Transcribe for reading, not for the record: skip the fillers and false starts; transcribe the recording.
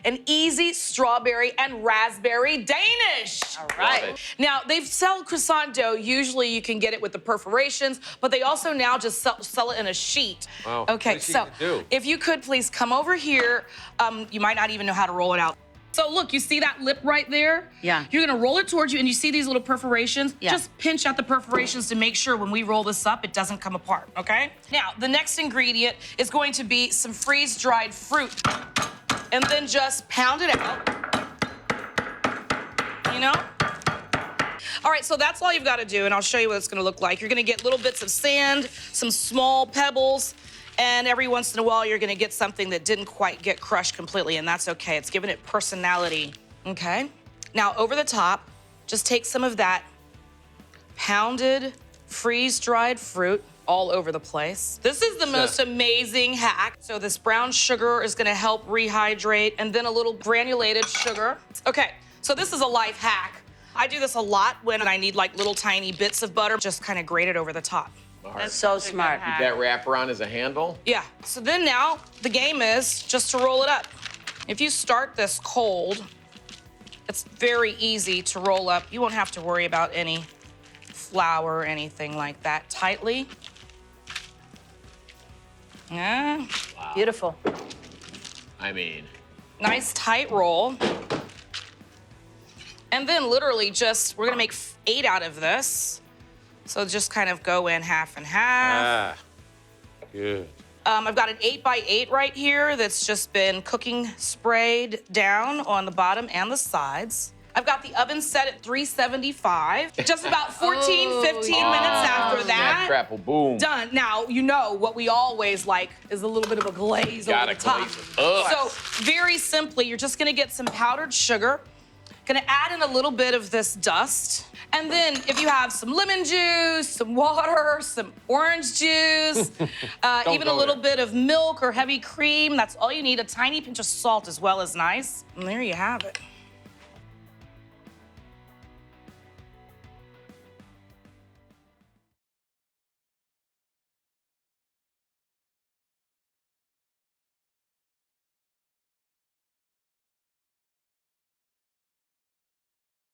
An easy strawberry and raspberry Danish. All right. Now, they sell croissant dough. Usually you can get it with the perforations, but they also now just sell it in a sheet. Wow. Okay, What so if you could please come over here. You might not even know how to roll it out. So look, you see that lip right there? Yeah. You're gonna roll it towards you, and you see these little perforations? Yeah. Just pinch at the perforations to make sure when we roll this up, it doesn't come apart, okay? Now, the next ingredient is going to be some freeze-dried fruit. And then just pound it out, you know? All right, so that's all you've got to do, and I'll show you what it's going to look like. You're going to get little bits of sand, some small pebbles, and every once in a while you're going to get something that didn't quite get crushed completely, and that's okay. It's giving it personality, okay? Now, over the top, just take some of that pounded, freeze-dried fruit all over the place. This is the most amazing hack. So this brown sugar is gonna help rehydrate, and then a little granulated sugar. Okay, so this is a life hack. I do this a lot when I need like little tiny bits of butter, just kind of grate it over the top. That's so smart. Keep that wrapper on as a handle. Yeah, so then now the game is just to roll it up. If you start this cold, it's very easy to roll up. You won't have to worry about any flour or anything like that. Tightly. Yeah. Wow. Beautiful. I mean, Nice tight roll. And then literally just, we're gonna make 8 out of this. So just kind of go in half and half. good. I've got an 8x8 right here that's just been cooking sprayed down on the bottom and the sides. I've got the oven set at 375. Just about 15 minutes after that. Crapple, boom. Done. Now, you know what we always like is a little bit of a glaze over the top. Glaze it up. So very simply, you're just gonna get some powdered sugar, gonna add in a little bit of this dust, and then if you have some lemon juice, some water, some orange juice, even a little bit of milk or heavy cream, that's all you need. A tiny pinch of salt as well is nice. And there you have it.